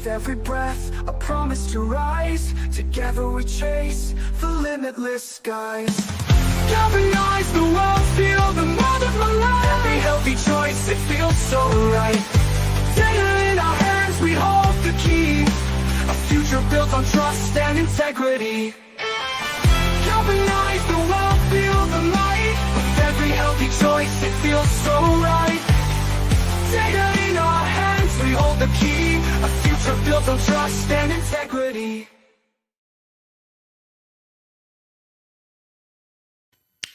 With every breath, a promise to rise. Together we chase the limitless skies. Galvanize the world, feel the mold of my life. Every healthy choice, it feels so right. Data in our hands, we hold the key. A future built on trust and integrity. Galvanize the world, feel the light. With every healthy choice, it feels so right. Data in our hands, we hold the key. A future built on trust and integrity.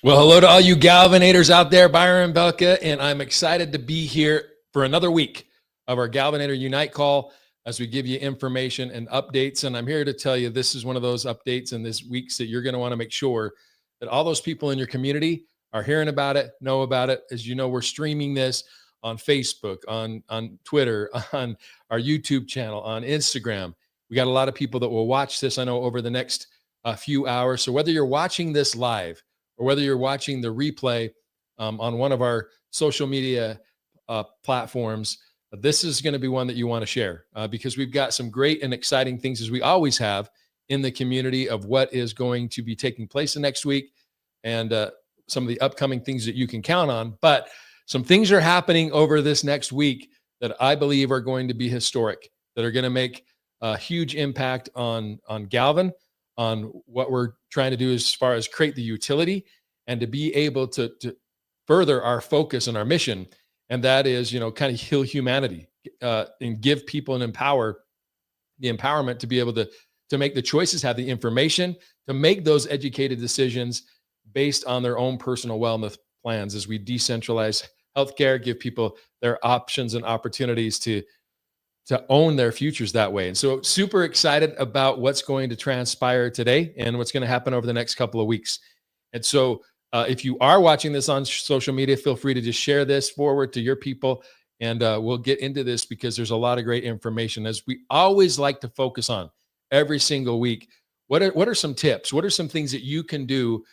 Well, hello to all you Galvanators out there, Byron Belka, and I'm excited to be here for another week of our Galvanator Unite call as we give you information and updates. And I'm here to tell you this is one of those updates in this weeks that you're going to want to make sure that all those people in your community are hearing about it, know about it. As you know, we're streaming this on Facebook, on Twitter, on our YouTube channel, on Instagram. We got a lot of people that will watch this, I know, over the next few hours. So whether you're watching this live or whether you're watching the replay on one of our social media platforms, this is going to be one that you want to share because we've got some great and exciting things, as we always have, in the community of what is going to be taking place the next week and some of the upcoming things that you can count on. But some things are happening over this next week that I believe are going to be historic, that are going to make a huge impact on Galvan, on what we're trying to do as far as create the utility and to be able to further our focus and our mission. And that is, kind of heal humanity and give people and empower the empowerment to be able to make the choices, have the information to make those educated decisions based on their own personal wellness plans as we decentralize healthcare, give people their options and opportunities to own their futures that way. And so super excited about what's going to transpire today and what's going to happen over the next couple of weeks. And so if you are watching this on social media, feel free to just share this forward to your people. And we'll get into this because there's a lot of great information, as we always like to focus on every single week. What are some tips? What are some things that you can do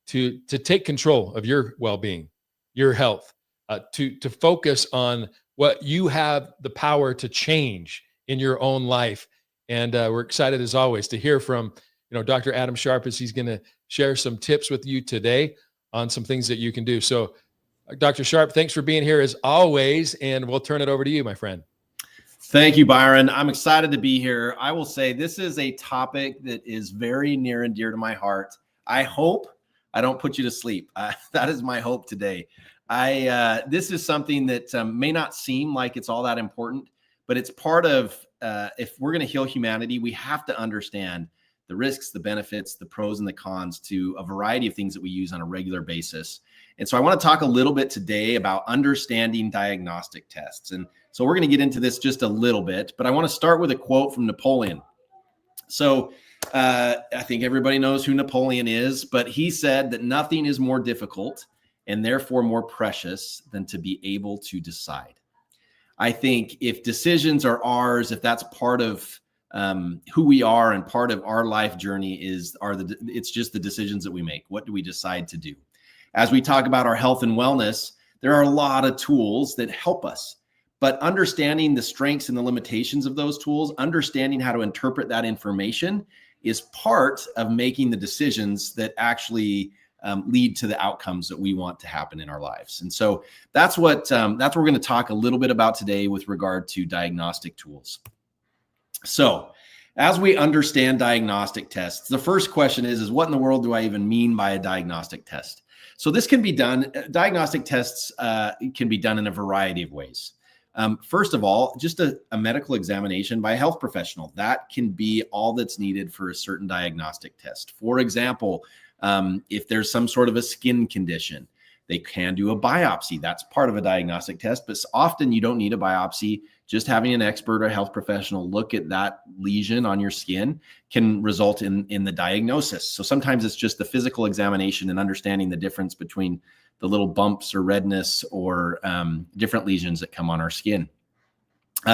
to take control of your well-being, your health, to focus on what you have the power to change in your own life? And we're excited, as always, to hear from Dr. Adam Sharp, as he's going to share some tips with you today on some things that you can do. So Dr. Sharp, thanks for being here as always, and we'll turn it over to you, my friend. Thank you, Byron. I'm excited to be here. I will say this is a topic that is very near and dear to my heart. I hope I don't put you to sleep. That is my hope today. This is something that may not seem like it's all that important, but it's part of, if we're going to heal humanity, we have to understand the risks, the benefits, the pros and the cons to a variety of things that we use on a regular basis. And so I want to talk a little bit today about understanding diagnostic tests. And so we're going to get into this just a little bit, but I want to start with a quote from Napoleon. So I think everybody knows who Napoleon is, but he said that nothing is more difficult and therefore more precious than to be able to decide. I think if decisions are ours, if that's part of who we are and part of our life journey it's just the decisions that we make. What do we decide to do? As we talk about our health and wellness, there are a lot of tools that help us, but understanding the strengths and the limitations of those tools, understanding how to interpret that information is part of making the decisions that actually lead to the outcomes that we want to happen in our lives. And so that's what we're going to talk a little bit about today with regard to diagnostic tools. So as we understand diagnostic tests, the first question is what in the world do I even mean by a diagnostic test? So this can be done, diagnostic tests can be done in a variety of ways. First of all, just a medical examination by a health professional. That can be all that's needed for a certain diagnostic test. For example, if there's some sort of a skin condition, they can do a biopsy. That's part of a diagnostic test, but often you don't need a biopsy. Just having an expert or health professional look at that lesion on your skin can result in the diagnosis. So sometimes it's just the physical examination and understanding the difference between the little bumps or redness or different lesions that come on our skin.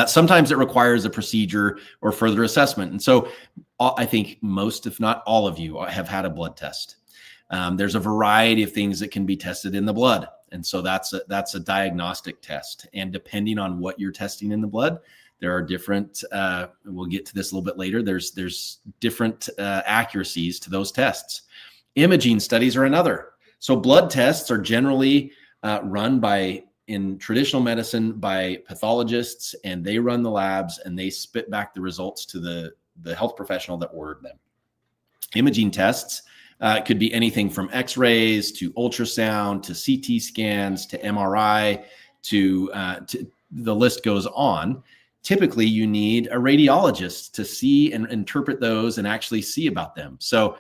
Sometimes it requires a procedure or further assessment. And so I think most, if not all of you, have had a blood test. There's a variety of things that can be tested in the blood. And so that's a diagnostic test. And depending on what you're testing in the blood, There are different, we'll get to this a little bit later. There's different accuracies to those tests. Imaging studies are another. So blood tests are generally run in traditional medicine by pathologists, and they run the labs and they spit back the results to the health professional that ordered them. Imaging tests could be anything from x-rays to ultrasound to CT scans to MRI to the list goes on. Typically, you need a radiologist to see and interpret those and actually see about them. So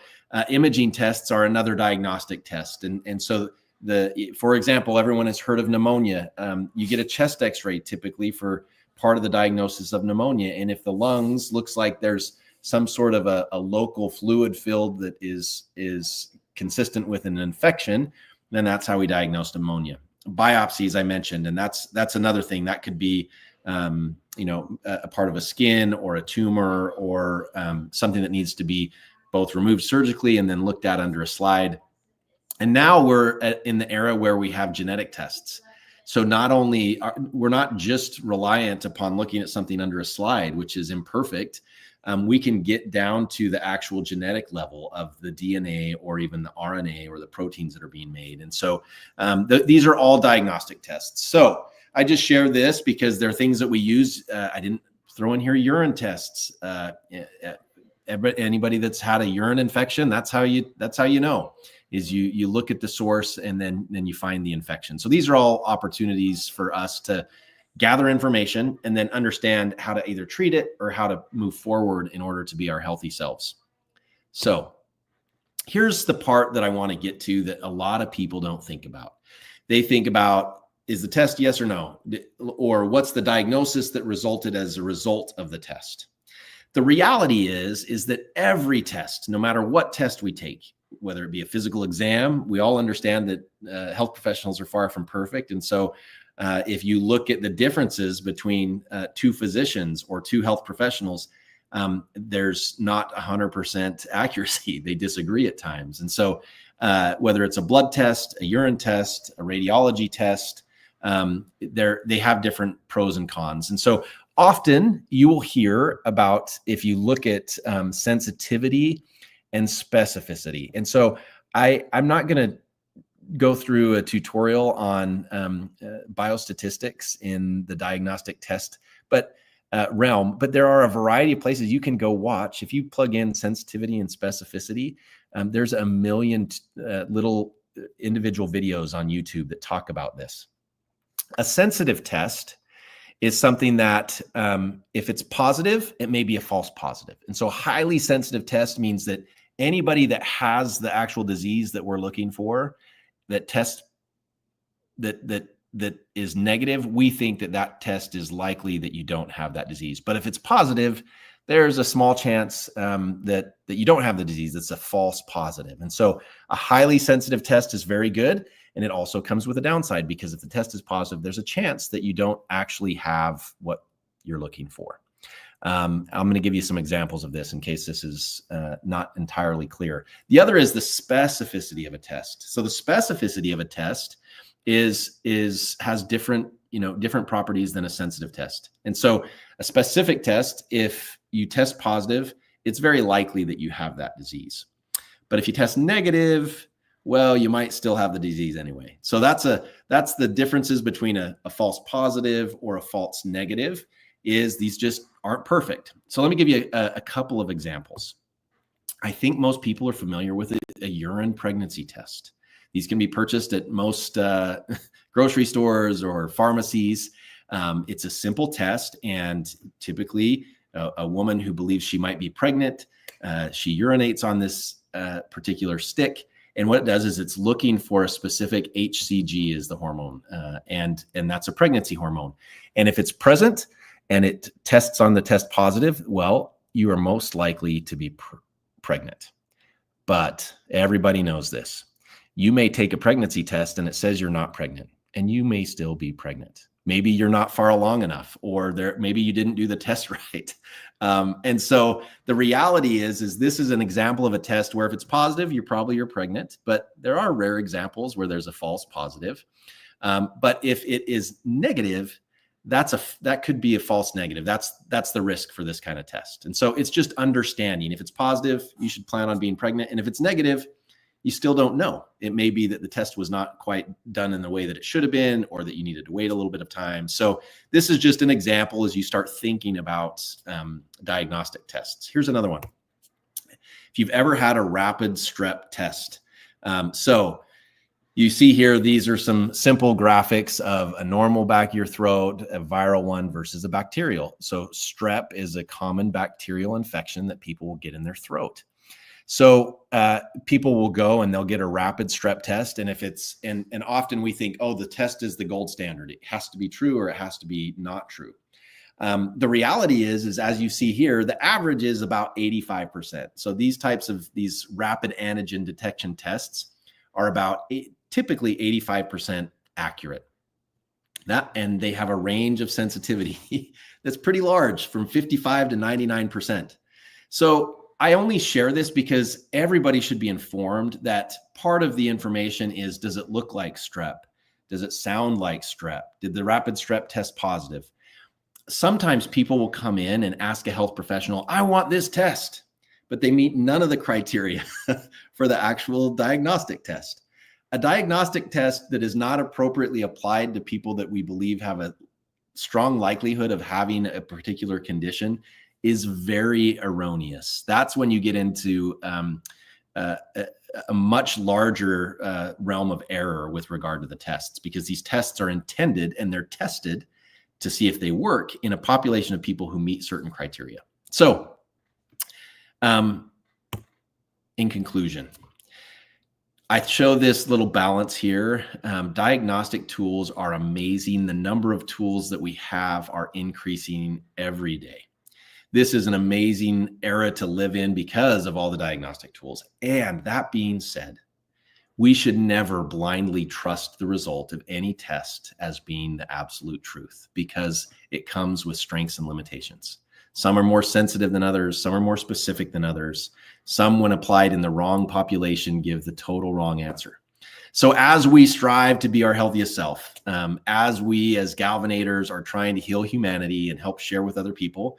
imaging tests are another diagnostic test. And so for example, everyone has heard of pneumonia. You get a chest x-ray typically for part of the diagnosis of pneumonia. And if the lungs looks like there's some sort of a local fluid filled that is consistent with an infection, then that's how we diagnose pneumonia. Biopsies I mentioned, and that's another thing that could be a part of a skin or a tumor or something that needs to be both removed surgically and then looked at under a slide. And now we're in the era where we have genetic tests. So we're not just reliant upon looking at something under a slide, which is imperfect. We can get down to the actual genetic level of the DNA or even the RNA or the proteins that are being made. And so these are all diagnostic tests. So I just share this because there are things that we use. I didn't throw in here urine tests. Anybody that's had a urine infection, that's how you know, is you look at the source and then you find the infection. So these are all opportunities for us to gather information and then understand how to either treat it or how to move forward in order to be our healthy selves. So here's the part that I want to get to that a lot of people don't think about. They think about, is the test yes or no? Or what's the diagnosis that resulted as a result of the test? The reality is that every test, no matter what test we take, whether it be a physical exam, we all understand that health professionals are far from perfect. And so if you look at the differences between two physicians or two health professionals, there's not 100% accuracy. They disagree at times. And so whether it's a blood test, a urine test, a radiology test, they have different pros and cons. And so often you will hear about, if you look at sensitivity and specificity. And so I'm not going to go through a tutorial on biostatistics in the diagnostic test realm, but there are a variety of places you can go watch. If you plug in sensitivity and specificity, there's a million little individual videos on YouTube that talk about this. A sensitive test is something that if it's positive, it may be a false positive. And so a highly sensitive test means that anybody that has the actual disease that we're looking for, that test that is negative, we think that test is likely that you don't have that disease. But if it's positive, there's a small chance that you don't have the disease. It's a false positive. And so a highly sensitive test is very good. And it also comes with a downside, because if the test is positive, there's a chance that you don't actually have what you're looking for. I'm going to give you some examples of this in case this is not entirely clear. The other is the specificity of a test. So the specificity of a test has different properties than a sensitive test. And so a specific test, if you test positive, it's very likely that you have that disease. But if you test negative, well, you might still have the disease anyway. So that's the differences between a false positive or a false negative, is these just aren't perfect. So let me give you a couple of examples. I think most people are familiar with a urine pregnancy test. These can be purchased at most grocery stores or pharmacies. It's a simple test, and typically a woman who believes she might be pregnant, she urinates on this particular stick. And what it does is it's looking for a specific HCG, is the hormone, and that's a pregnancy hormone. And if it's present and it tests on the test positive, well, you are most likely to be pregnant. But everybody knows this. You may take a pregnancy test and it says you're not pregnant, and you may still be pregnant. Maybe you're not far along enough, or maybe you didn't do the test right. And so the reality is this is an example of a test where if it's positive, you're pregnant, but there are rare examples where there's a false positive. But if it is negative, that could be a false negative. That's the risk for this kind of test. And so it's just understanding. If it's positive, you should plan on being pregnant. And if it's negative, you still don't know. It may be that the test was not quite done in the way that it should have been, or that you needed to wait a little bit of time. So this is just an example as you start thinking about diagnostic tests. Here's another one. If you've ever had a rapid strep test. So you see here, these are some simple graphics of a normal back of your throat, a viral one versus a bacterial. So strep is a common bacterial infection that people will get in their throat. So people will go and they'll get a rapid strep test. And if it's, and often we think, oh, the test is the gold standard. It has to be true or it has to be not true. The reality is as you see here, the average is about 85%. So these types of these rapid antigen detection tests are about typically 85% accurate. And they have a range of sensitivity that's pretty large, from 55 to 99%. So I only share this because everybody should be informed that part of the information is, does it look like strep? Does it sound like strep? Did the rapid strep test positive? Sometimes people will come in and ask a health professional, I want this test, but they meet none of the criteria for the actual diagnostic test. A diagnostic test that is not appropriately applied to people that we believe have a strong likelihood of having a particular condition is very erroneous. That's when you get into a much larger realm of error with regard to the tests, because these tests are intended and they're tested to see if they work in a population of people who meet certain criteria. So in conclusion, I show this little balance here. Diagnostic tools are amazing. The number of tools that we have are increasing every day. This is an amazing era to live in because of all the diagnostic tools. And that being said, we should never blindly trust the result of any test as being the absolute truth, because it comes with strengths and limitations. Some are more sensitive than others. Some are more specific than others. Some, when applied in the wrong population, give the total wrong answer. So as we strive to be our healthiest self, as we as Galvanators are trying to heal humanity and help share with other people,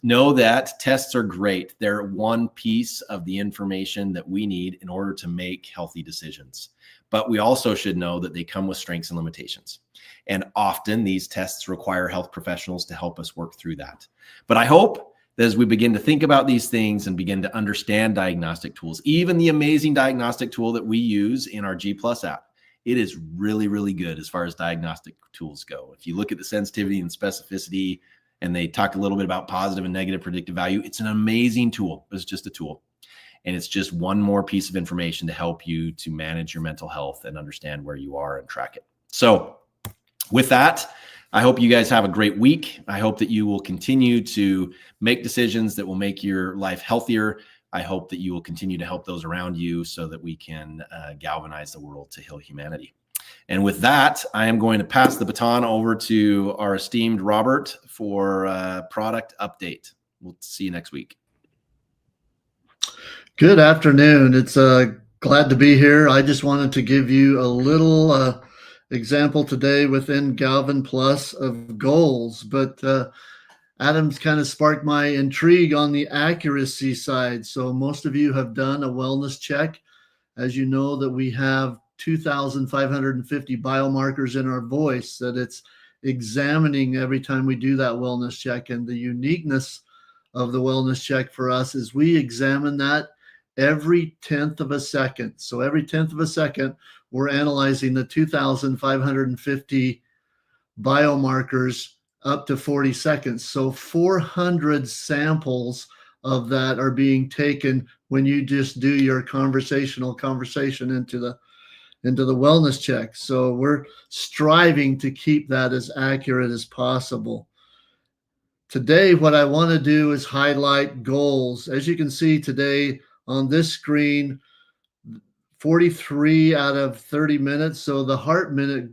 know that tests are great. They're one piece of the information that we need in order to make healthy decisions. But we also should know that they come with strengths and limitations. And often these tests require health professionals to help us work through that. But I hope that as we begin to think about these things and begin to understand diagnostic tools, even the amazing diagnostic tool that we use in our G+ app, it is really, really good as far as diagnostic tools go. If you look at the sensitivity and specificity, and they talk a little bit about positive and negative predictive value, it's an amazing tool. It's just a tool. And it's just one more piece of information to help you to manage your mental health and understand where you are and track it. So with that, I hope you guys have a great week. I hope that you will continue to make decisions that will make your life healthier. I hope that you will continue to help those around you so that we can galvanize the world to heal humanity. And with that, I am going to pass the baton over to our esteemed Robert for a product update. We'll see you next week. Good afternoon. It's glad to be here. I just wanted to give you a little example today within Galvan Plus of goals, but Adam's kind of sparked my intrigue on the accuracy side. So most of you have done a wellness check. As you know, that we have 2,550 biomarkers in our voice that it's examining every time we do that wellness check. And the uniqueness of the wellness check for us is we examine that every 10th of a second. So every 10th of a second, we're analyzing the 2,550 biomarkers up to 40 seconds. So 400 samples of that are being taken when you just do your conversation into the wellness check. So we're striving to keep that as accurate as possible. Today, what I want to do is highlight goals. As you can see today on this screen, 43 out of 30 minutes. So the heart minute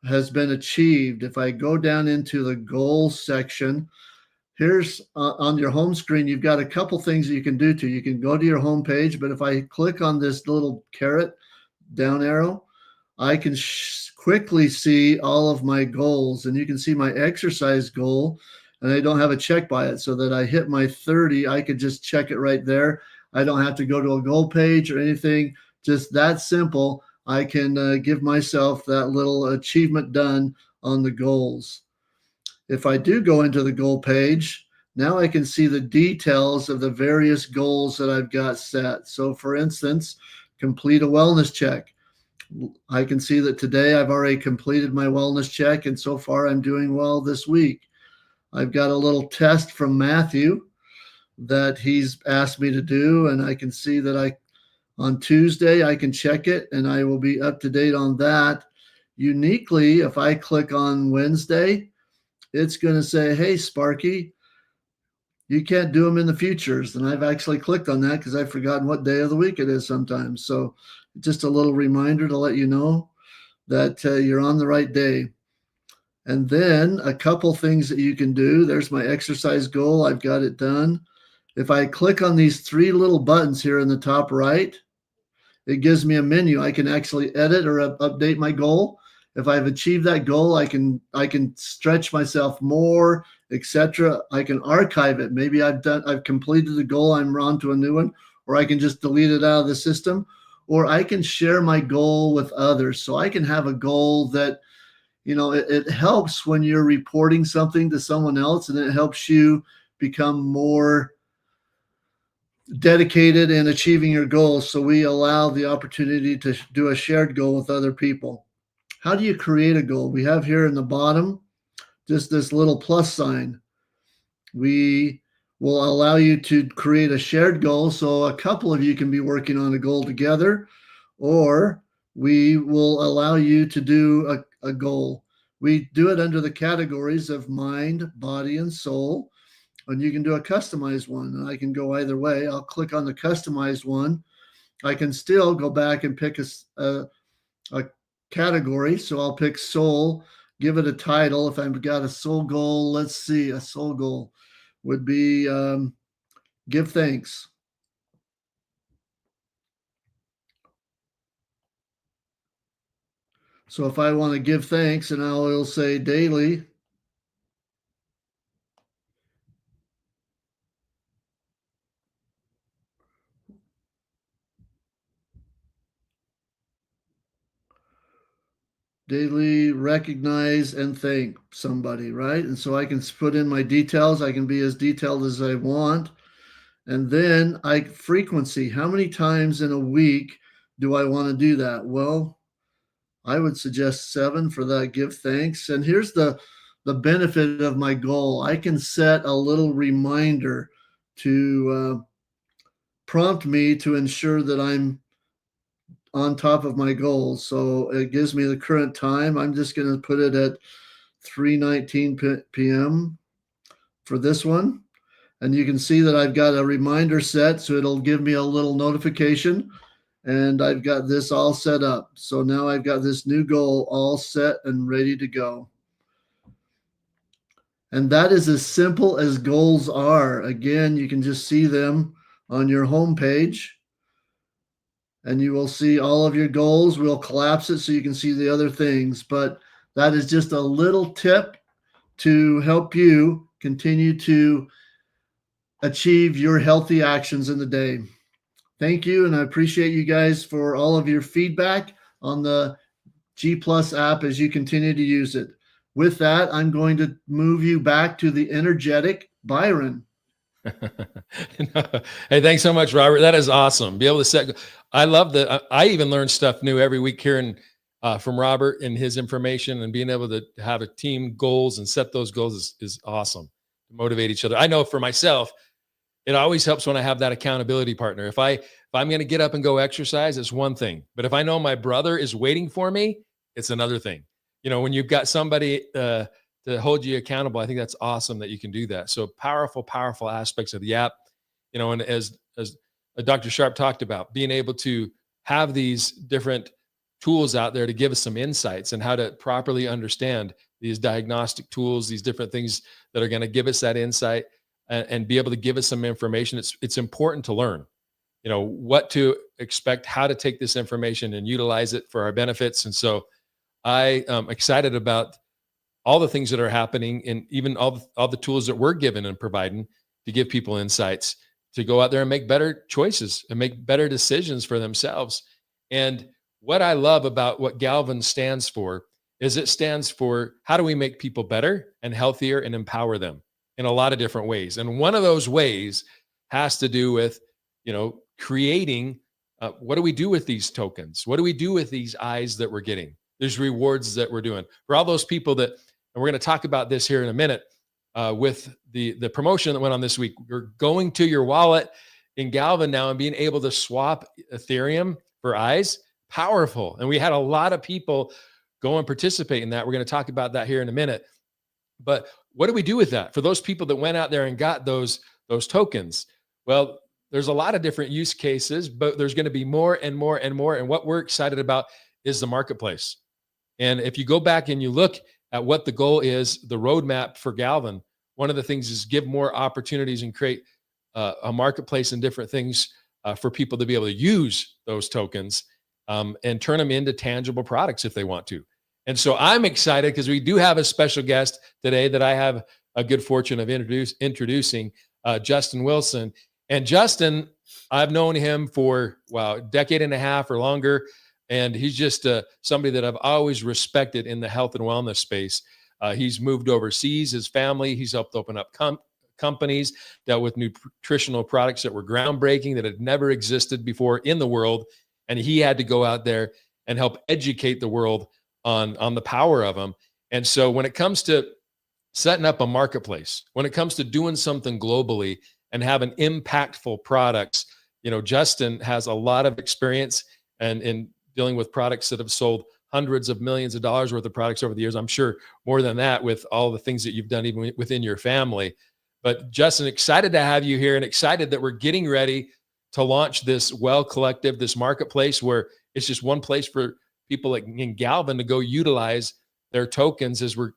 has been achieved. If I go down into the goals section, here's on your home screen, you've got a couple things that you can do to. You can go to your home page, but if I click on this little caret down arrow, I can quickly see all of my goals, and you can see my exercise goal, and I don't have a check by it, so that I hit my 30, I could just check it right there. I don't have to go to a goal page or anything. Just that simple. I can give myself that little achievement done on the goals. If I do go into the goal page, now I can see the details of the various goals that I've got set. So for instance, complete a wellness check. I can see that today I've already completed my wellness check, and so far I'm doing well this week. I've got a little test from Matthew that he's asked me to do, and I can see that on Tuesday I can check it, and I will be up to date on that. Uniquely, if I click on Wednesday, it's going to say, hey, Sparky, you can't do them in the futures. And I've actually clicked on that because I've forgotten what day of the week it is sometimes. So just a little reminder to let you know that you're on the right day. And then a couple things that you can do. There's my exercise goal. I've got it done. If I click on these three little buttons here in the top right, it gives me a menu. I can actually edit or update my goal. If I've achieved that goal, I can stretch myself more, etc. I can archive it. Maybe I've completed the goal, I'm on to a new one, or I can just delete it out of the system, or I can share my goal with others. So I can have a goal that, it helps when you're reporting something to someone else, and it helps you become more dedicated in achieving your goals. So we allow the opportunity to do a shared goal with other people. How do you create a goal? We have here in the bottom just this little plus sign. We will allow you to create a shared goal, so a couple of you can be working on a goal together, or we will allow you to do a goal. We do it under the categories of mind, body, and soul, and you can do a customized one. And I can go either way. I'll click on the customized one. I can still go back and pick a category. So I'll pick soul, give it a title. If I've got a soul goal, let's see, a soul goal would be give thanks. So if I want to give thanks, and I will say daily, recognize and thank somebody, right? And so I can put in my details. I can be as detailed as I want. And then frequency, how many times in a week do I want to do that? Well, I would suggest 7 for that give thanks. And here's the benefit of my goal. I can set a little reminder to prompt me to ensure that I'm on top of my goals. So it gives me the current time. I'm just going to put it at 3:19 p.m. for this one. And you can see that I've got a reminder set, so it'll give me a little notification. And I've got this all set up. So now I've got this new goal all set and ready to go. And that is as simple as goals are. Again, you can just see them on your home page. And you will see all of your goals. We'll collapse it so you can see the other things. But that is just a little tip to help you continue to achieve your healthy actions in the day. Thank you, and I appreciate you guys for all of your feedback on the G Plus app as you continue to use it. With that, I'm going to move you back to the energetic Byron. Hey, thanks so much, Robert. That is awesome. Be able to set. I love that. I even learn stuff new every week hearing from Robert and his information, and being able to have a team goals and set those goals is awesome. To motivate each other. I know for myself, it always helps when I have that accountability partner. If I'm going to get up and go exercise, it's one thing. But if I know my brother is waiting for me, it's another thing. When you've got somebody to hold you accountable, I think that's awesome that you can do that. So powerful, powerful aspects of the app. And as Dr. Sharp talked about, being able to have these different tools out there to give us some insights and how to properly understand these diagnostic tools, these different things that are going to give us that insight and be able to give us some information. It's important to learn. what to expect, how to take this information and utilize it for our benefits. And so I am excited about all the things that are happening, and even all the tools that we're given and providing to give people insights to go out there and make better choices and make better decisions for themselves. And what I love about what Galvan stands for is it stands for how do we make people better and healthier and empower them in a lot of different ways. And one of those ways has to do with, creating what do we do with these tokens? What do we do with these eyes that we're getting? There's rewards that we're doing for all those people that, and we're going to talk about this here in a minute with the promotion that went on this week. You're going to your wallet in Galvan now and being able to swap Ethereum for eyes. Powerful. And we had a lot of people go and participate in that. We're going to talk about that here in a minute. But what do we do with that for those people that went out there and got those tokens? Well, there's a lot of different use cases, but there's going to be more and more and more. And what we're excited about is the marketplace. And if you go back and you look at what the goal is, the roadmap for Galvan, one of the things is give more opportunities and create a marketplace and different things for people to be able to use those tokens and turn them into tangible products if they want to. And so I'm excited because we do have a special guest today that I have a good fortune of introducing, Justin Wilson. And Justin, I've known him for, a decade and a half or longer. And he's just somebody that I've always respected in the health and wellness space. He's moved overseas, his family. He's helped open up companies, dealt with nutritional products that were groundbreaking, that had never existed before in the world. And he had to go out there and help educate the world on the power of them. And so when it comes to setting up a marketplace, when it comes to doing something globally and having impactful products, Justin has a lot of experience and in dealing with products that have sold hundreds of millions of dollars worth of products over the years. I'm sure more than that with all the things that you've done even within your family. But Justin, excited to have you here and excited that we're getting ready to launch this Well Collective, this marketplace where it's just one place for people like in Galvan to go utilize their tokens as we're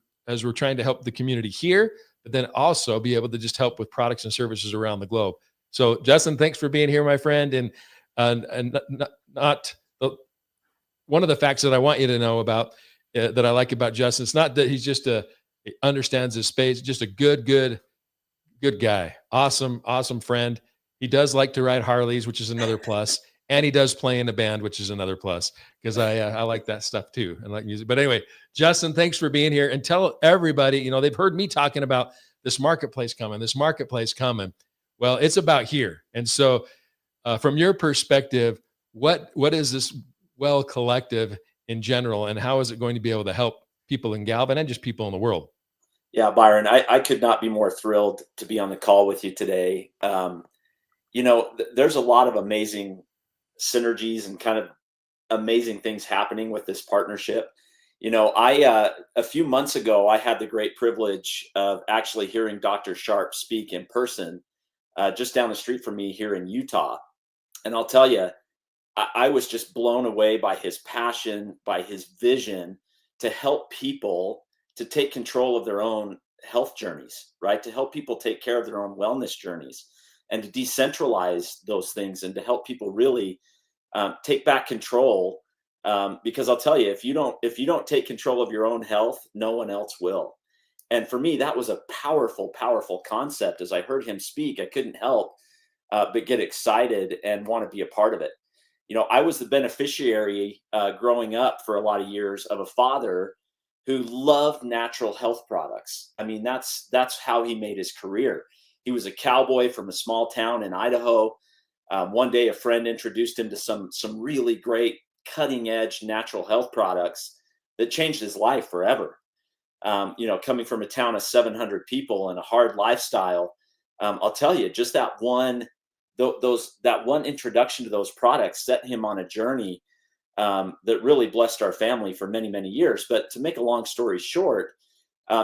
trying to help the community here, but then also be able to just help with products and services around the globe. So Justin, thanks for being here, my friend. And not one of the facts that I want you to know about that I like about Justin, it's not that he's just he understands his space, just a good guy. Awesome friend. He does like to ride Harleys, which is another plus. And he does play in a band, which is another plus, because I like that stuff too. I like music. But anyway, Justin, thanks for being here. And tell everybody, they've heard me talking about this marketplace coming. Well, it's about here. And so from your perspective, what is this Well Collective in general, and how is it going to be able to help people in Galvan and just people in the world? Yeah, Byron, I could not be more thrilled to be on the call with you today. There's a lot of amazing synergies and kind of amazing things happening with this partnership. A few months ago, I had the great privilege of actually hearing Dr. Sharp speak in person just down the street from me here in Utah. And I'll tell you, I was just blown away by his passion, by his vision to help people to take control of their own health journeys, right? To help people take care of their own wellness journeys and to decentralize those things and to help people really take back control. Because I'll tell you, if you don't take control of your own health, no one else will. And for me, that was a powerful concept. As I heard him speak, I couldn't help but get excited and want to be a part of it. I was the beneficiary growing up for a lot of years of a father who loved natural health products. I mean, that's how he made his career. He was a cowboy from a small town in Idaho. One day, a friend introduced him to some really great cutting edge natural health products that changed his life forever. Coming from a town of 700 people and a hard lifestyle, I'll tell you, just that one introduction to those products set him on a journey that really blessed our family for many, many years. But to make a long story short,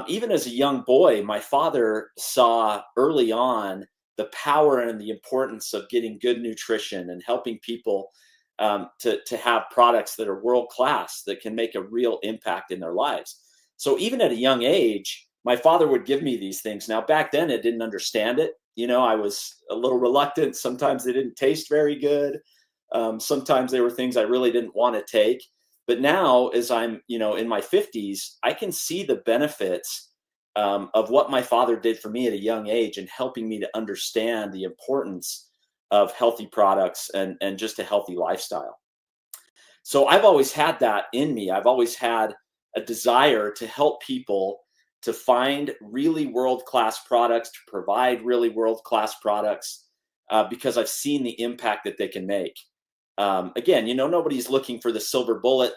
even as a young boy, my father saw early on the power and the importance of getting good nutrition and helping people to have products that are world-class that can make a real impact in their lives. So even at a young age, my father would give me these things. Now, back then, I didn't understand it. I was a little reluctant. Sometimes they didn't taste very good. Sometimes they were things I really didn't want to take. But now, as I'm, in my 50s, I can see the benefits of what my father did for me at a young age and helping me to understand the importance of healthy products and just a healthy lifestyle. So I've always had that in me. I've always had a desire to help people to find really world-class products, to provide really world-class products, because I've seen the impact that they can make. Again, nobody's looking for the silver bullet.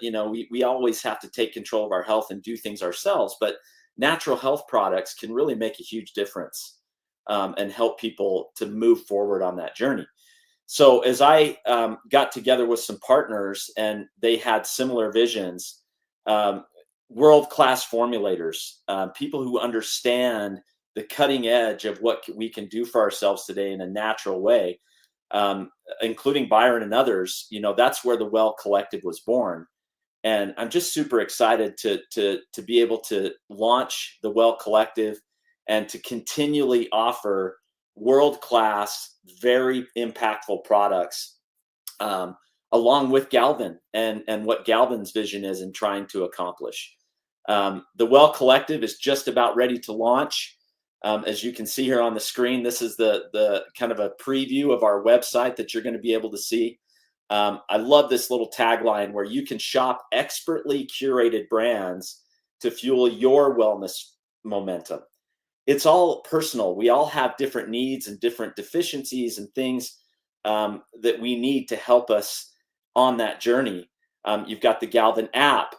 We always have to take control of our health and do things ourselves, but natural health products can really make a huge difference, and help people to move forward on that journey. So as I got together with some partners and they had similar visions, um, world-class formulators, people who understand the cutting edge of what we can do for ourselves today in a natural way, um, including Byron and others, that's where the Well Collective was born. And I'm just super excited to be able to launch the Well Collective and to continually offer world-class, very impactful products, um, along with Galvin and what Galvin's vision is in trying to accomplish. The Well Collective is just about ready to launch. As you can see here on the screen, this is the kind of a preview of our website that you're going to be able to see. I love this little tagline where you can shop expertly curated brands to fuel your wellness momentum. It's all personal. We all have different needs and different deficiencies and things that we need to help us on that journey. You've got the Galvin app,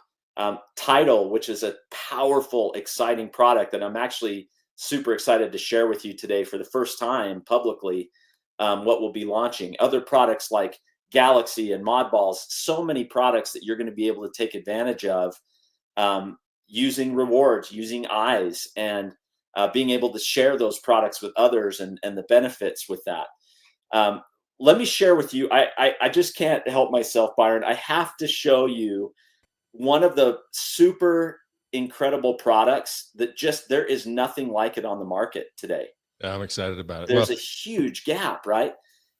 Tidal, which is a powerful, exciting product that I'm actually super excited to share with you today for the first time publicly, what we'll be launching. Other products like Galaxy and Mod Balls, so many products that you're going to be able to take advantage of, using rewards, using eyes, and being able to share those products with others and the benefits with that. Let me share with you, I just can't help myself, Byron. I have to show you one of the super incredible products that there is nothing like it on the market today. Yeah, I'm excited about it. There's a huge gap, right?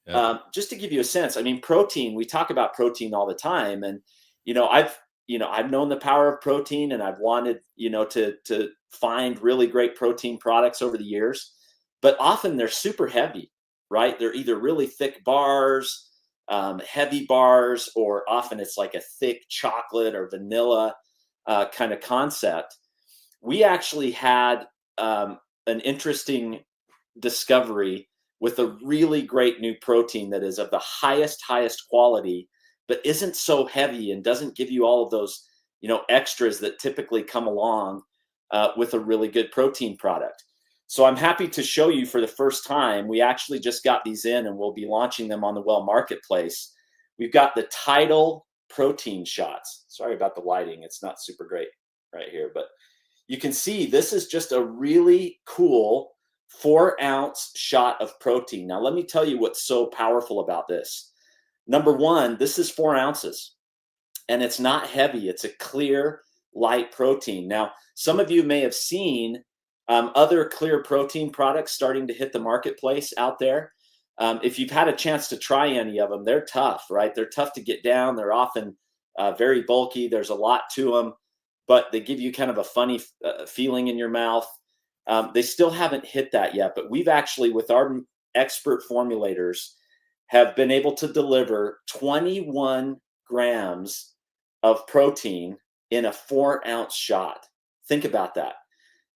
Yeah. Just to give you a sense, I mean, protein, we talk about protein all the time. And, I've known the power of protein, and I've wanted, to find really great protein products over the years, but often they're super heavy, right? They're either really thick bars, heavy bars, or often it's like a thick chocolate or vanilla kind of concept. We actually had an interesting discovery with a really great new protein that is of the highest quality, but isn't so heavy and doesn't give you all of those, extras that typically come along with a really good protein product. So I'm happy to show you for the first time. We actually just got these in, and we'll be launching them on the Well Marketplace. We've got the Tidal protein shots. Sorry about the lighting. It's not super great right here, but you can see this is just a really cool 4-ounce shot of protein. Now, let me tell you what's so powerful about this. Number one, this is 4 ounces, and it's not heavy. It's a clear, light protein. Now, some of you may have seen other clear protein products starting to hit the marketplace out there. If you've had a chance to try any of them, they're tough, right? They're tough to get down. They're often very bulky. There's a lot to them, but they give you kind of a funny feeling in your mouth. They still haven't hit that yet, but we've actually, with our expert formulators, have been able to deliver 21 grams of protein in a 4-ounce shot. Think about that.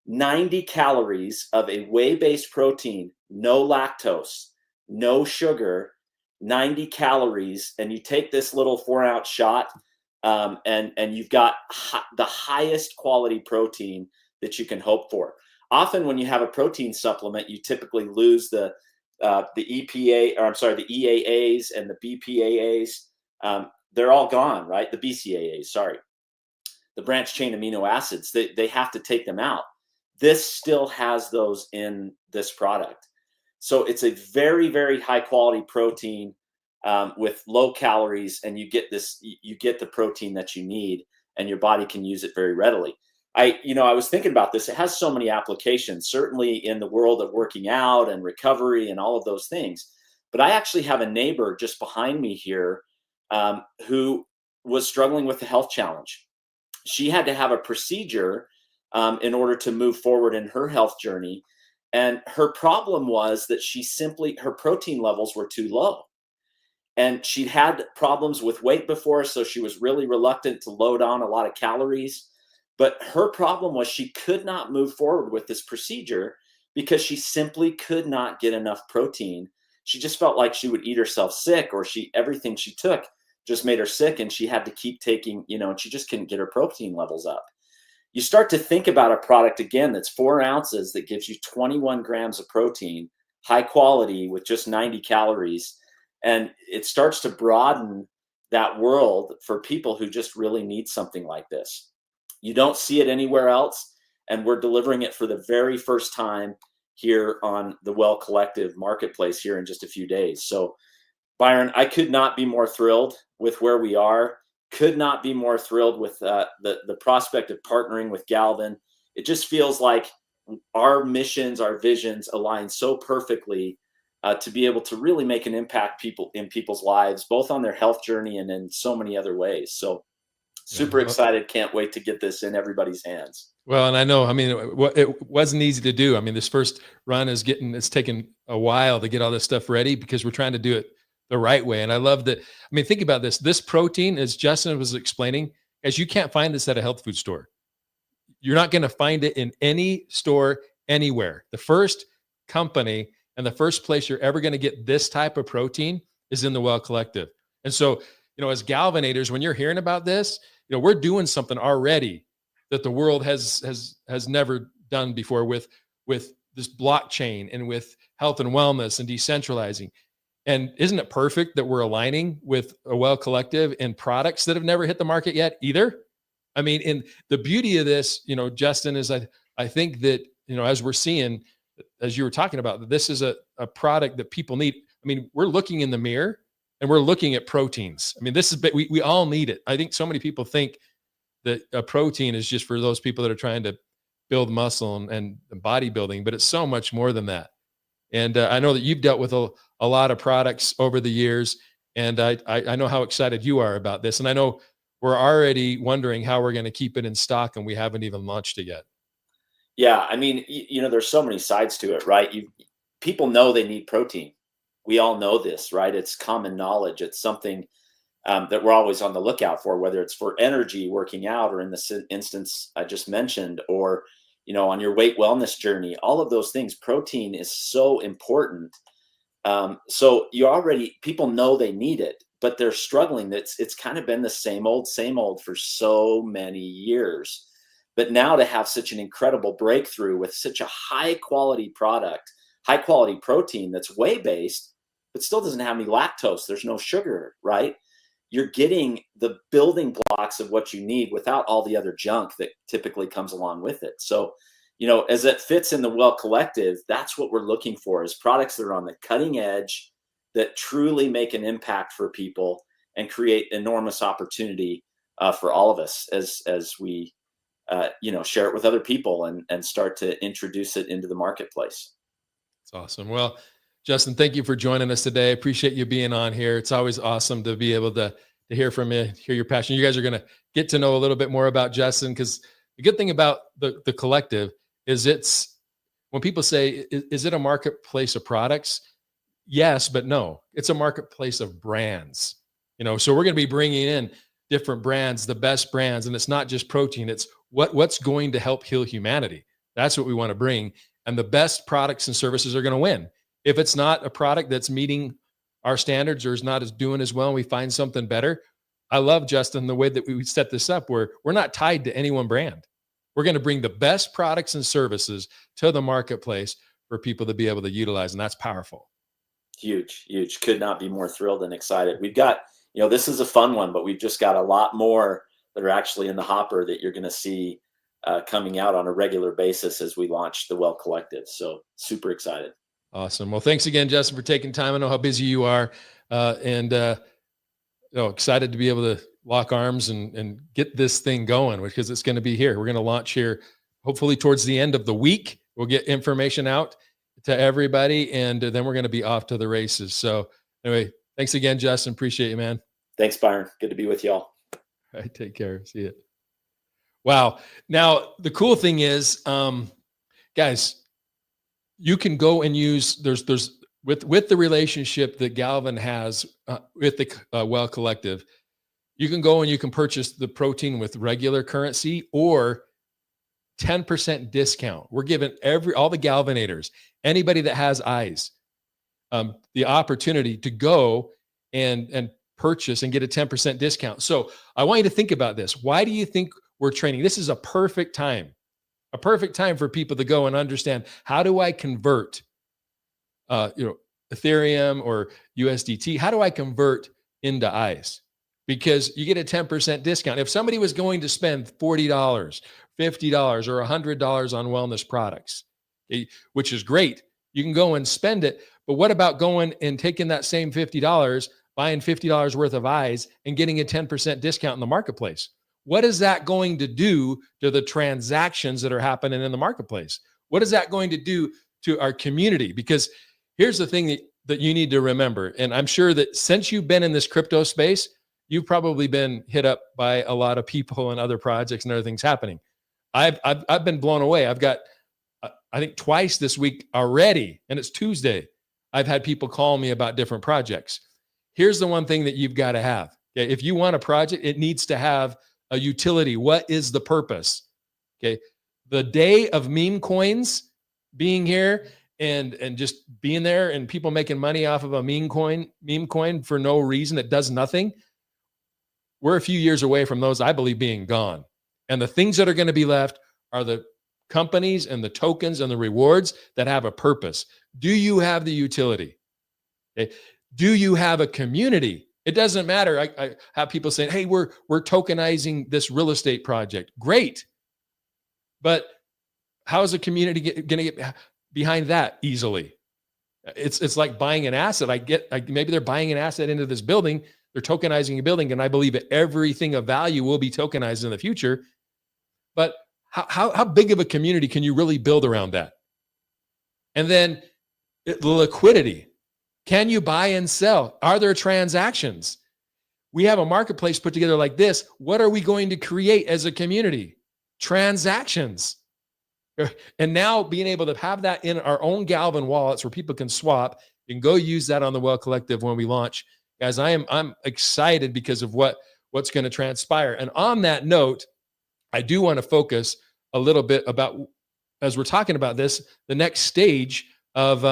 90 calories of a whey-based protein, no lactose, no sugar, 90 calories, and you take this little 4-ounce shot, and you've got the highest quality protein that you can hope for. Often when you have a protein supplement, you typically lose the EPA, or I'm sorry, the EAAs and the BPAAs. They're all gone, right? The BCAAs, sorry. The branched chain amino acids, they have to take them out. This still has those in this product. So it's a very, very high quality protein with low calories, and you get the protein that you need, and your body can use it very readily. I was thinking about this. It has so many applications, certainly in the world of working out and recovery and all of those things. But I actually have a neighbor just behind me here, who was struggling with a health challenge. She had to have a procedure, in order to move forward in her health journey. And her problem was that her protein levels were too low. And she'd had problems with weight before, so she was really reluctant to load on a lot of calories. But her problem was she could not move forward with this procedure because she simply could not get enough protein. She just felt like she would eat herself sick, or everything she took just made her sick, and she had to keep taking, and she just couldn't get her protein levels up. You start to think about a product again that's 4 ounces that gives you 21 grams of protein, high quality with just 90 calories. And it starts to broaden that world for people who just really need something like this. You don't see it anywhere else. And we're delivering it for the very first time here on the Well Collective marketplace here in just a few days. So, Byron, I could not be more thrilled with where we are. Could not be more thrilled with the prospect of partnering with Galvan. It just feels like our missions, our visions align so perfectly, to be able to really make an impact in people's lives, both on their health journey and in so many other ways. So super excited. Can't wait to get this in everybody's hands. Well, and I know, I mean, it wasn't easy to do. I mean, this first run it's taken a while to get all this stuff ready because we're trying to do it the right way. And I love that. I mean, think about this protein, as Justin was explaining, as you can't find this at a health food store. You're not going to find it in any store anywhere. The first company and the first place you're ever going to get this type of protein is in the Well Collective. And so, as Galvanators, when you're hearing about this, we're doing something already that the world has never done before with this blockchain and with health and wellness and decentralizing. And isn't it perfect that we're aligning with a Well Collective and products that have never hit the market yet either? I mean, and the beauty of this, Justin, is I think that, as we're seeing, as you were talking about, that this is a product that people need. I mean, we're looking in the mirror and we're looking at proteins. I mean, we all need it. I think so many people think that a protein is just for those people that are trying to build muscle and bodybuilding, but it's so much more than that. And I know that you've dealt with a lot of products over the years, and I know how excited you are about this. And I know we're already wondering how we're going to keep it in stock, and we haven't even launched it yet. Yeah, I mean, there's so many sides to it, right? People know they need protein. We all know this, right? It's common knowledge. It's something that we're always on the lookout for, whether it's for energy, working out, or in the instance I just mentioned, or on your weight wellness journey. All of those things, protein is so important. So people know they need it, but they're struggling. It's kind of been the same old for so many years. But now to have such an incredible breakthrough with such a high quality product, high quality protein that's whey based, but still doesn't have any lactose. There's no sugar, right? You're getting the building blocks of what you need without all the other junk that typically comes along with it. So, as it fits in the Well Collective, that's what we're looking for, is products that are on the cutting edge, that truly make an impact for people and create enormous opportunity for all of us as we share it with other people and start to introduce it into the marketplace. It's awesome. Well, Justin, thank you for joining us today. I appreciate you being on here. It's always awesome to be able to hear from you, hear your passion. You guys are going to get to know a little bit more about Justin, because the good thing about the collective is when people say, is it a marketplace of products? Yes, but no, it's a marketplace of brands. So we're going to be bringing in different brands, the best brands, and it's not just protein. It's what's going to help heal humanity. That's what we want to bring. And the best products and services are going to win. If it's not a product that's meeting our standards or is not doing as well, and we find something better. I love, Justin, the way that we set this up, where we're not tied to any one brand. We're going to bring the best products and services to the marketplace for people to be able to utilize. And that's powerful. Huge. Could not be more thrilled and excited. We've got, this is a fun one, but we've just got a lot more that are actually in the hopper that you're going to see coming out on a regular basis as we launch the Well Collective. So super excited. Awesome. Well, thanks again, Justin, for taking time. I know how busy you are, and excited to be able to lock arms and get this thing going, because it's going to be here. We're going to launch here hopefully towards the end of the week. We'll get information out to everybody, and then we're going to be off to the races. So anyway, thanks again, Justin. Appreciate you, man. Thanks, Byron. Good to be with y'all. All right, take care. See you. Wow. Now, the cool thing is, guys, you can go and use, there's with the relationship that Galvin has with the Well Collective, you can go and you can purchase the protein with regular currency or 10% discount. We're giving all the Galvanators, anybody that has eyes, the opportunity to go and purchase and get a 10% discount. So I want you to think about this. Why do you think we're training? This is a perfect time for people to go and understand, how do I convert, Ethereum or USDT? How do I convert into eyes? Because you get a 10% discount. If somebody was going to spend $40, $50, or $100 on wellness products, which is great, you can go and spend it. But what about going and taking that same $50, buying $50 worth of eyes and getting a 10% discount in the marketplace? What is that going to do to the transactions that are happening in the marketplace? What is that going to do to our community? Because here's the thing that you need to remember. And I'm sure that since you've been in this crypto space, you've probably been hit up by a lot of people and other projects and other things happening. I've been blown away. I've got, I think twice this week already, and it's Tuesday, I've had people call me about different projects. Here's the one thing that you've got to have. Okay? If you want a project, it needs to have a utility. What is the purpose? Okay. The day of meme coins being here and just being there and people making money off of a meme coin for no reason, that does nothing. We're a few years away from those, I believe, being gone. And the things that are going to be left are the companies and the tokens and the rewards that have a purpose. Do you have the utility? Okay. Do you have a community? It doesn't matter. I have people saying, hey, we're tokenizing this real estate project. Great. But how is the community going to get behind that easily? It's like buying an asset. Maybe they're buying an asset into this building. They're tokenizing a building, and I believe that everything of value will be tokenized in the future. But how big of a community can you really build around that? And then the liquidity. Can you buy and sell? Are there transactions? We have a marketplace put together like this. What are we going to create as a community? Transactions. And now being able to have that in our own Galvin wallets where people can swap, you can go use that on the Well Collective when we launch. Guys, I'm excited because of what's going to transpire. And on that note, I do want to focus a little bit about, as we're talking about this, the next stage of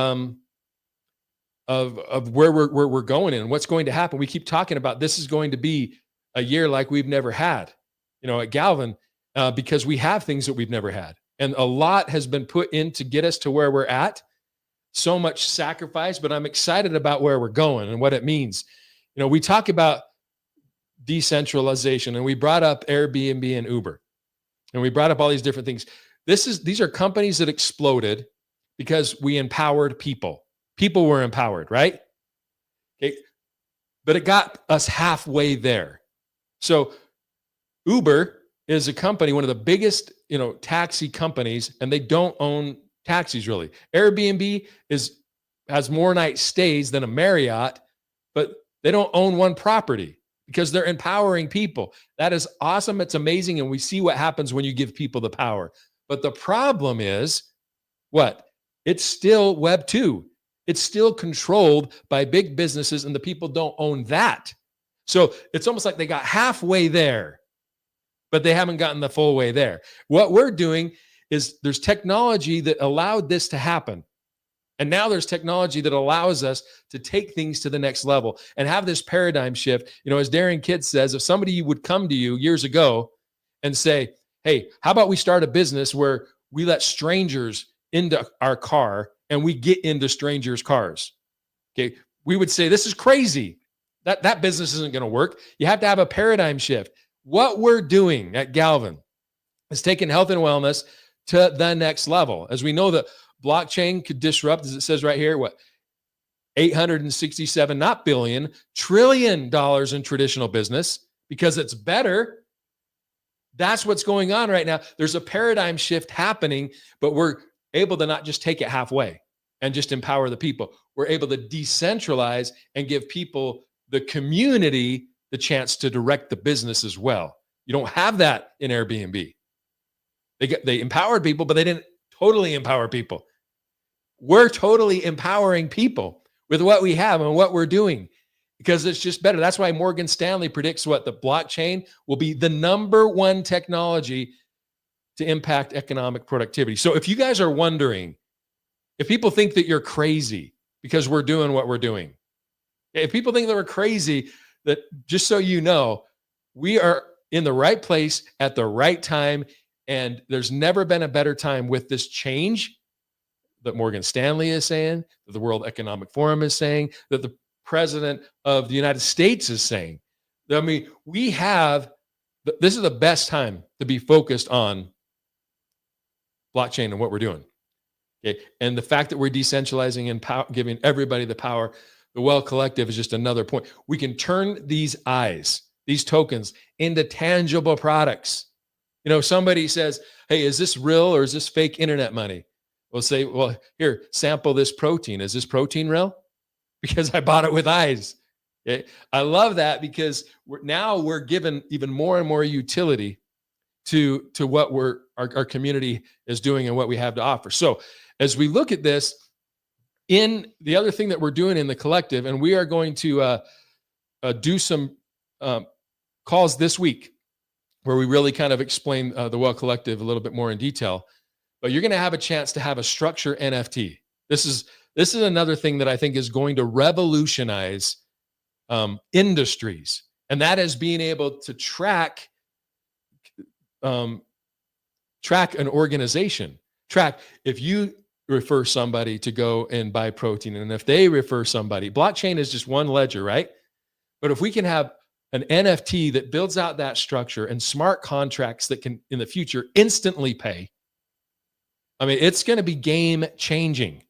where we're going and what's going to happen. We keep talking about this is going to be a year like we've never had, at Galvin, because we have things that we've never had. And a lot has been put in to get us to where we're at. So much sacrifice, but I'm excited about where we're going and what it means. We talk about decentralization, and we brought up Airbnb and Uber, and we brought up all these different things. These are companies that exploded because we empowered people. People were empowered, right? Okay. But it got us halfway there. So Uber is a company, one of the biggest, taxi companies, and they don't own taxis really. Airbnb has more night stays than a Marriott, but they don't own one property because they're empowering people. That is awesome. It's amazing. And we see what happens when you give people the power. But the problem is what? It's still Web 2. It's still controlled by big businesses, and the people don't own that. So it's almost like they got halfway there, but they haven't gotten the full way there. What we're doing is there's technology that allowed this to happen. And now there's technology that allows us to take things to the next level and have this paradigm shift. As Darren Kidd says, if somebody would come to you years ago and say, hey, how about we start a business where we let strangers into our car and we get into strangers' cars? Okay, we would say, this is crazy. That business isn't going to work. You have to have a paradigm shift. What we're doing at Galvin is taking health and wellness to the next level. As we know, the blockchain could disrupt, as it says right here, 867, not billion, $1 trillion in traditional business, because it's better. That's what's going on right now. There's a paradigm shift happening, but we're able to not just take it halfway and just empower the people. We're able to decentralize and give people, the community, the chance to direct the business as well. You don't have that in Airbnb. They empowered people, but they didn't totally empower people. We're totally empowering people with what we have and what we're doing because it's just better. That's why Morgan Stanley predicts what the blockchain will be the number one technology to impact economic productivity. So if you guys are wondering, if people think that you're crazy because we're doing what we're doing, if people think that we're crazy, that just so you know, we are in the right place at the right time. And there's never been a better time with this change that Morgan Stanley is saying, that the World Economic Forum is saying, that the President of the United States is saying. I mean, this is the best time to be focused on blockchain and what we're doing. Okay. And the fact that we're decentralizing and giving everybody the power, the Well Collective is just another point. We can turn these tokens into tangible products. You know, somebody says, hey, is this real or is this fake internet money? We'll say, well, here, sample this protein. Is this protein real? Because I bought it with eyes. Okay? I love that because we're given even more and more utility to what our community is doing and what we have to offer. So as we look at this, in the other thing that we're doing in the collective, and we are going to do some calls this week where we really kind of explain the Well Collective a little bit more in detail. But you're going to have a chance to have a structure NFT. This is another thing that I think is going to revolutionize industries, and that is being able to track an organization. Track if you refer somebody to go and buy protein, and if they refer somebody. Blockchain is just one ledger, right? But if we can have an NFT that builds out that structure and smart contracts that can, in the future, instantly pay, I mean, it's going to be game changing.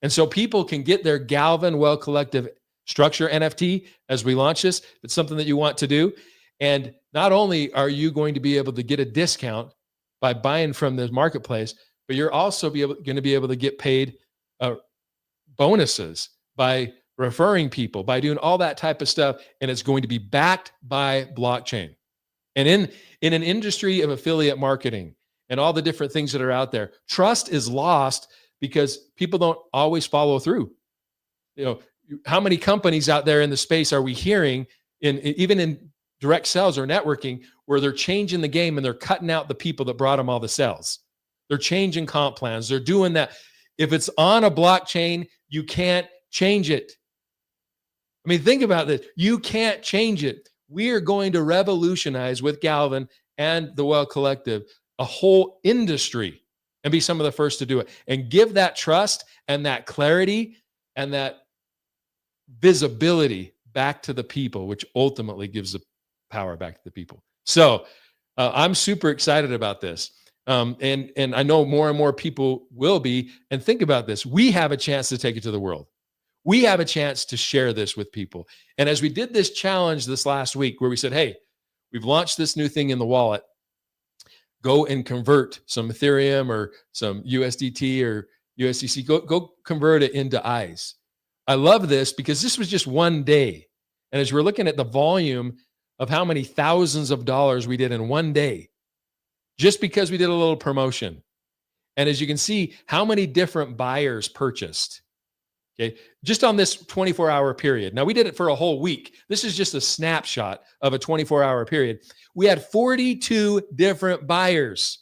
And so people can get their Galvan Well Collective structure NFT as we launch this. If it's something that you want to do. And not only are you going to be able to get a discount by buying from the marketplace, but you're also going to be able to get paid bonuses by referring people, by doing all that type of stuff. And it's going to be backed by blockchain. And in an industry of affiliate marketing and all the different things that are out there, trust is lost because people don't always follow through. You know, how many companies out there in the space are we hearing even in direct sales or networking where they're changing the game and they're cutting out the people that brought them all the sales? They're changing comp plans. They're doing that. If it's on a blockchain, you can't change it. I mean, think about this. You can't change it. We are going to revolutionize with Galvan and the Well Collective a whole industry and be some of the first to do it and give that trust and that clarity and that visibility back to the people, which ultimately gives the power back to the people. So I'm super excited about this. And I know more and more people will be. And think about this. We have a chance to take it to the world. We have a chance to share this with people. And as we did this challenge this last week where we said, hey, we've launched this new thing in the wallet, go and convert some Ethereum or some USDT or USDC, go convert it into eyes. I love this because this was just one day. And as we're looking at the volume of how many thousands of dollars we did in one day, just because we did a little promotion. And as you can see, how many different buyers purchased. Okay, just on this 24-hour period. Now, we did it for a whole week. This is just a snapshot of a 24-hour period. We had 42 different buyers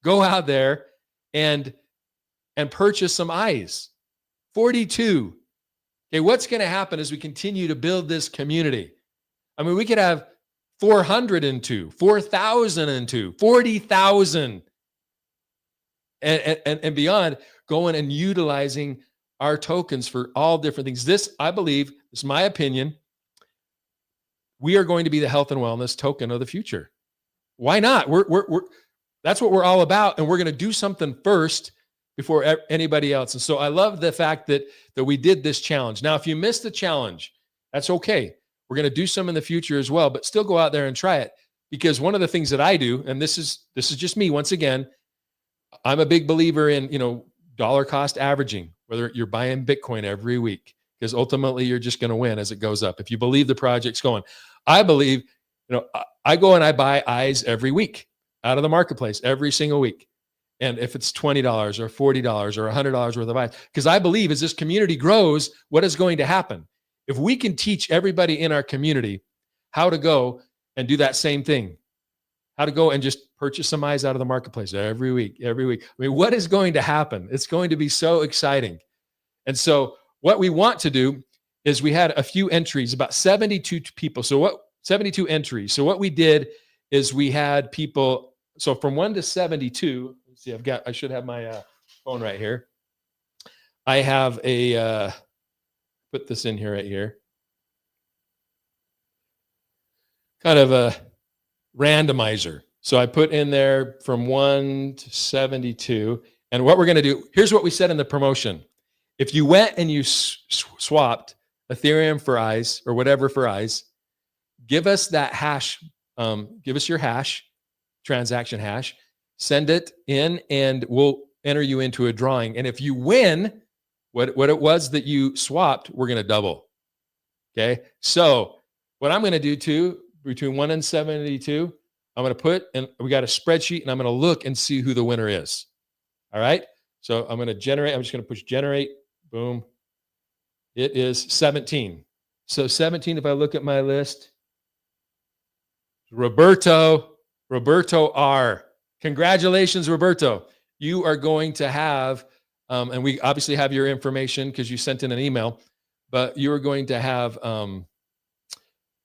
go out there and purchase some eyes. 42. Okay, what's going to happen as we continue to build this community? I mean, we could have 402, 4,002, 40,000 and beyond going and utilizing our tokens for all different things. This, I believe, this is my opinion, we are going to be the health and wellness token of the future. Why not? That's what we're all about, and we're going to do something first before anybody else. And so I love the fact that we did this challenge. Now, if you missed the challenge, that's okay. We're going to do some in the future as well, but still go out there and try it. Because one of the things that I do, and this is just me once again, I'm a big believer in, dollar cost averaging, whether you're buying Bitcoin every week, because ultimately you're just going to win as it goes up. If you believe the project's going, I believe, I go and I buy eyes every week out of the marketplace every single week. And if it's $20 or $40 or $100 worth of eyes, because I believe as this community grows, what is going to happen? If we can teach everybody in our community how to go and do that same thing, how to go and just purchase some eyes out of the marketplace every week. I mean, what is going to happen? It's going to be so exciting. And so what we want to do is we had a few entries, about 72 people. 72 entries. So what we did is we had people, so from 1 to 72, let's see, I should have my phone right here. I have put this in here right here. Kind of a randomizer. So I put in there from 1 to 72. And what we're going to do, here's what we said in the promotion. If you went and you swapped Ethereum for eyes or whatever for eyes, give us that hash, give us your hash, transaction hash, send it in, and we'll enter you into a drawing. And if you win what it was that you swapped, we're going to double. Okay. So what I'm going to do too, between 1 and 72, I'm going to put, and we got a spreadsheet, and I'm going to look and see who the winner is. All right. So I'm going to generate, I'm just going to push generate. Boom. It is 17. So 17, if I look at my list, Roberto R. Congratulations, Roberto. You are going to have, and we obviously have your information because you sent in an email, but you are going to have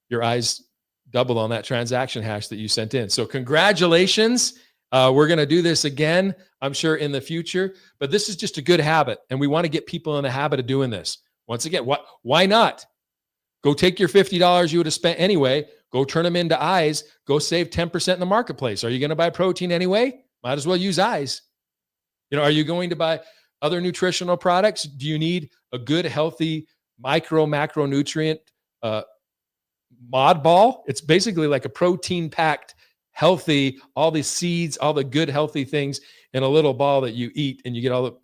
your eyes doubled on that transaction hash that you sent in. So congratulations. We're going to do this again, I'm sure, in the future, but this is just a good habit, and we want to get people in the habit of doing this. Once again, why not? Go take your $50 you would have spent anyway, go turn them into eyes, go save 10% in the marketplace. Are you going to buy protein anyway? Might as well use eyes. Are you going to buy other nutritional products? Do you need a good, healthy macronutrient mod ball? It's basically like a protein-packed, healthy, all the seeds, all the good, healthy things in a little ball that you eat, and you get all the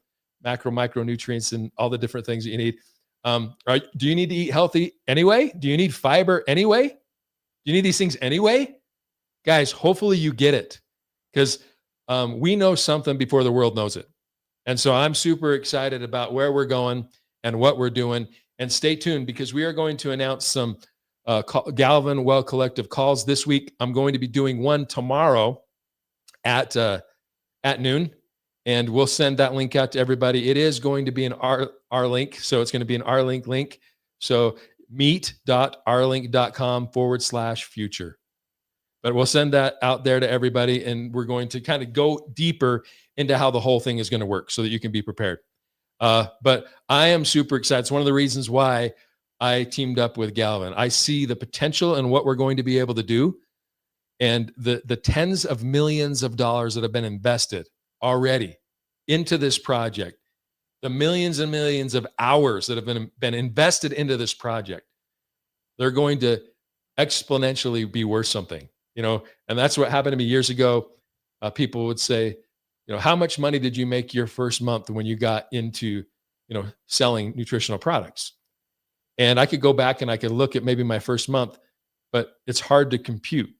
micronutrients and all the different things that you need. Do you need to eat healthy anyway? Do you need fiber anyway? Do you need these things anyway? Guys, hopefully you get it, because we know something before the world knows it. And so I'm super excited about where we're going and what we're doing. And stay tuned, because we are going to announce some Galvan Well Collective calls this week. I'm going to be doing one tomorrow at noon. And we'll send that link out to everybody. It is going to be an R link. So it's going to be an R link. So meet.rlink.com/future. But we'll send that out there to everybody. And we're going to kind of go deeper into how the whole thing is going to work so that you can be prepared. But I am super excited. It's one of the reasons why I teamed up with Galvan. I see the potential in what we're going to be able to do, and the tens of millions of dollars that have been invested already into this project, the millions and millions of hours that have been invested into this project, they're going to exponentially be worth something, and that's what happened to me years ago. People would say, how much money did you make your first month when you got into, selling nutritional products? And I could go back and I could look at maybe my first month, but it's hard to compute,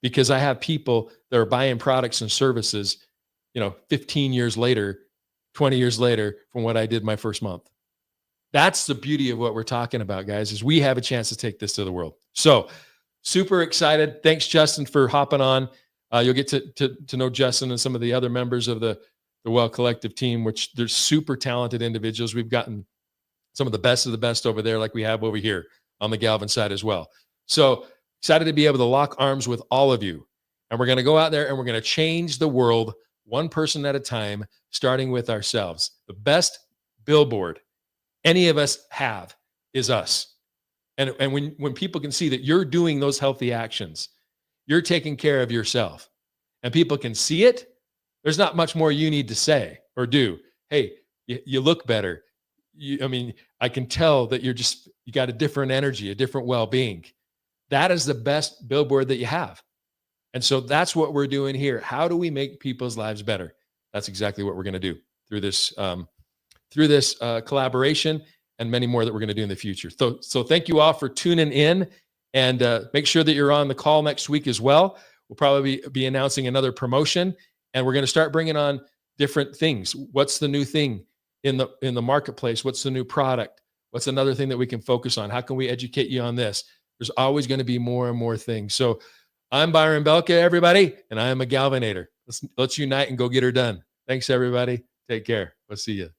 because I have people that are buying products and services 15 years later, 20 years later from what I did my first month. That's the beauty of what we're talking about, guys, is we have a chance to take this to the world. So super excited. Thanks, Justin, for hopping on. You'll get to know Justin and some of the other members of the Well Collective team, which they're super talented individuals. We've gotten some of the best over there, like we have over here on the Galvan side as well. So excited to be able to lock arms with all of you. And we're going to go out there and we're going to change the world one person at a time, starting with ourselves. The best billboard any of us have is us. And when people can see that you're doing those healthy actions, you're taking care of yourself, and people can see it, there's not much more you need to say or do. Hey, you look better. I can tell that you got a different energy, a different well-being. that is the best billboard that you have. And so that's what we're doing here. How do we make people's lives better? That's exactly what we're going to do through this collaboration and many more that we're going to do in the future. So thank you all for tuning in, and make sure that you're on the call next week as well. We'll probably be announcing another promotion, and we're going to start bringing on different things. What's the new thing in the marketplace? What's the new product? What's another thing that we can focus on? How can we educate you on this? There's always going to be more and more things. So I'm Byron Belka, everybody, and I am a Galvanator. Let's unite and go get her done. Thanks, everybody. Take care. We'll see you.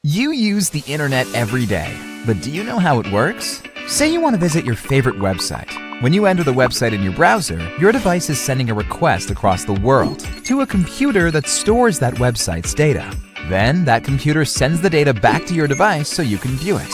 You use the internet every day, but do you know how it works? Say you want to visit your favorite website. When you enter the website in your browser, your device is sending a request across the world to a computer that stores that website's data. Then that computer sends the data back to your device so you can view it.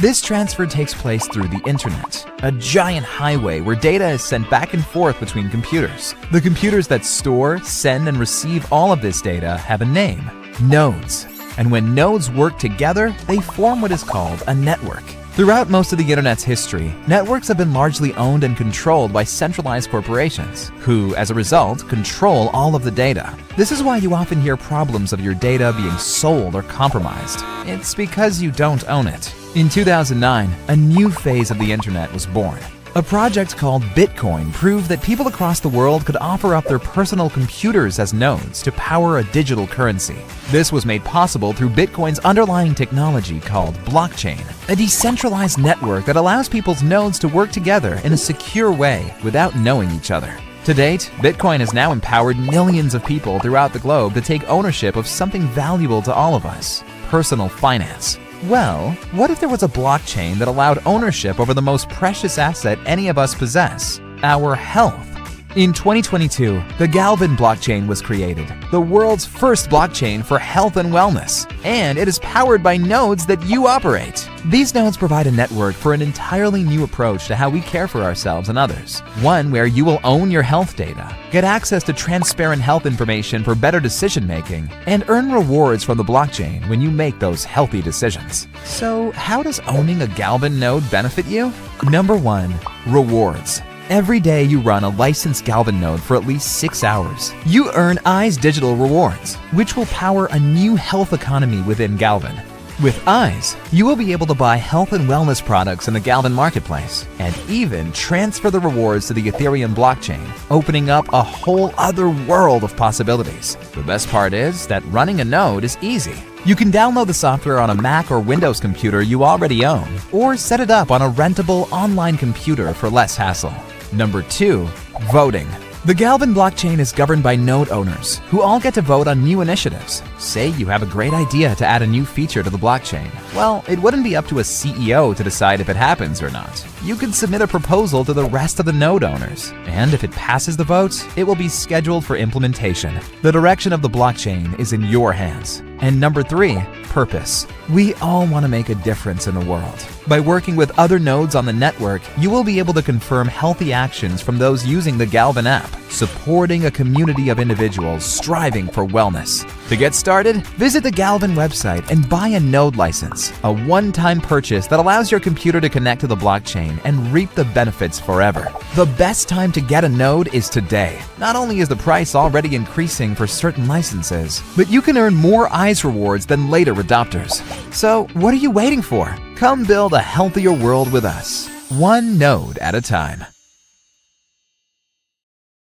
This transfer takes place through the internet, a giant highway where data is sent back and forth between computers. The computers that store, send, and receive all of this data have a name: nodes. And when nodes work together, they form what is called a network. Throughout most of the internet's history, networks have been largely owned and controlled by centralized corporations, who, as a result, control all of the data. This is why you often hear problems of your data being sold or compromised. It's because you don't own it. In 2009, a new phase of the internet was born. A project called Bitcoin proved that people across the world could offer up their personal computers as nodes to power a digital currency. This was made possible through Bitcoin's underlying technology called blockchain, a decentralized network that allows people's nodes to work together in a secure way without knowing each other. To date, Bitcoin has now empowered millions of people throughout the globe to take ownership of something valuable to all of us: personal finance. Well, what if there was a blockchain that allowed ownership over the most precious asset any of us possess: our health? In 2022, the Galvan blockchain was created, the world's first blockchain for health and wellness, and it is powered by nodes that you operate. These nodes provide a network for an entirely new approach to how we care for ourselves and others. One where you will own your health data, get access to transparent health information for better decision making, and earn rewards from the blockchain when you make those healthy decisions. So, how does owning a Galvan node benefit you? Number 1, rewards. Every day you run a licensed Galvan node for at least 6 hours. You earn EYES digital rewards, which will power a new health economy within Galvan. With EYES, you will be able to buy health and wellness products in the Galvan marketplace and even transfer the rewards to the Ethereum blockchain, opening up a whole other world of possibilities. The best part is that running a node is easy. You can download the software on a Mac or Windows computer you already own, or set it up on a rentable online computer for less hassle. Number 2, voting. The Galvan blockchain is governed by node owners, who all get to vote on new initiatives. Say you have a great idea to add a new feature to the blockchain. Well, it wouldn't be up to a CEO to decide if it happens or not. You could submit a proposal to the rest of the node owners, and if it passes the vote, it will be scheduled for implementation. The direction of the blockchain is in your hands. And number 3, purpose. We all want to make a difference in the world. By working with other nodes on the network, you will be able to confirm healthy actions from those using the Galvan app, supporting a community of individuals striving for wellness. To get started, visit the Galvan website and buy a node license, a one-time purchase that allows your computer to connect to the blockchain and reap the benefits forever. The best time to get a node is today. Not only is the price already increasing for certain licenses, but you can earn more EYES rewards than later adopters. So, what are you waiting for? Come build a healthier world with us, one node at a time.